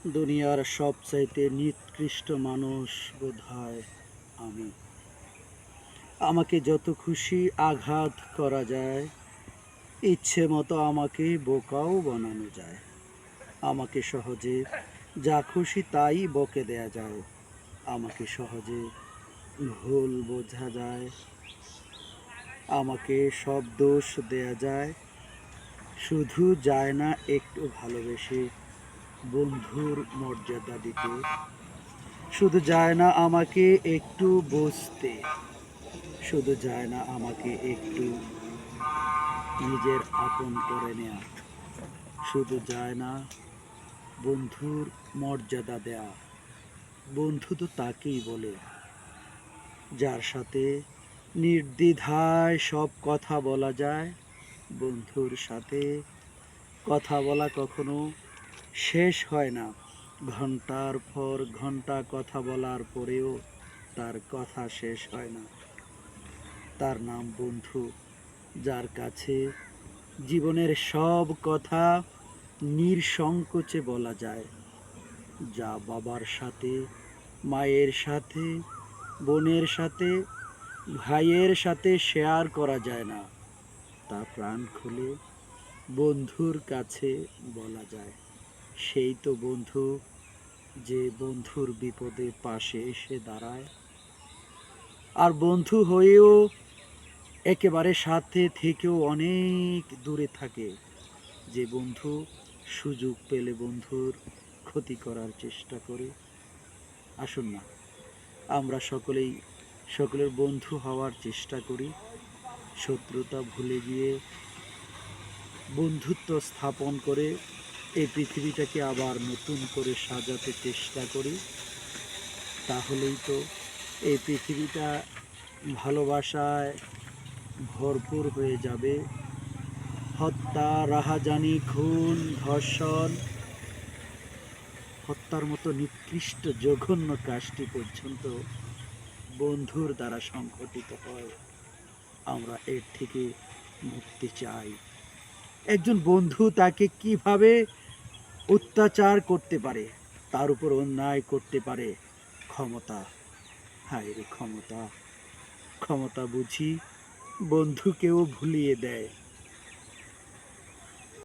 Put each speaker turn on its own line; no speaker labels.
দুনিয়ার সবচাইতে নিকৃষ্ট মানুষ বোধহয় আমি। আমাকে যত খুশি আঘাত করা যায়, ইচ্ছে মতো আমাকে বোকাও বানানো যায়। আমাকে সহজে যা খুশি তাই বকে দেয়া যায়। আমাকে সহজে ভুল বোঝা যায়। আমাকে সব দোষ দেয়া যায়। শুধু যায় না একটু ভালোবেসে বন্ধুর মর্যাদা দিতে। শুধু যায় না আমাকে একটু বুঝতে। শুধু যায় না আমাকে একটু নিজের আপন করে নেয়া। শুধু যায় না বন্ধুর মর্যাদা দেয়া। বন্ধু তো তাকেই বলে, যার সাথে নির্দ্বিধায় সব কথা বলা যায়। বন্ধুর সাথে কথা বলা কখনো শেষ হয় না। ঘন্টার পর ঘন্টা কথা বলার পরেও তার কথা শেষ হয় না। তার নাম বন্ধু, যার কাছে জীবনের সব কথা নিঃসংকোচে বলা যায়। যা বাবার সাথে, মায়ের সাথে, বোনের সাথে, ভাইয়ের সাথে শেয়ার করা যায় না, তা প্রাণ খুলে বন্ধুর কাছে বলা যায়। সেই তো বন্ধু, যে বন্ধুর বিপদে পাশে এসে দাঁড়ায়। আর বন্ধু হয়েও একেবারে সাথে থেকেও অনেক দূরে থাকে। যে বন্ধু সুযোগ পেলে বন্ধুর ক্ষতি করার চেষ্টা করে। আসুন না, আমরা সকলের বন্ধু হওয়ার চেষ্টা করি। শত্রুতা ভুলে গিয়ে বন্ধুত্ব স্থাপন করে এই পৃথিবীটাকে আবার নতুন করে সাজাতে চেষ্টা করি। তাহলেই তো এই পৃথিবীটা ভালোবাসায় ভরপুর হয়ে যাবে। হত্যা, রাহাজানি, খুন, ধর্ষণ, হত্যার মতো নিকৃষ্ট জঘন্য কাজটি পর্যন্ত বন্ধুর দ্বারা সংঘটিত হয়। আমরা এর থেকে মুক্তি চাই। একজন বন্ধু তাকে কিভাবে অত্যাচার করতে পারে, তার উপর অন্যায় করতে পারে? ক্ষমতা। হায় রে ক্ষমতা! ক্ষমতা বুঝি বন্ধুকেও ভুলিয়ে দেয়।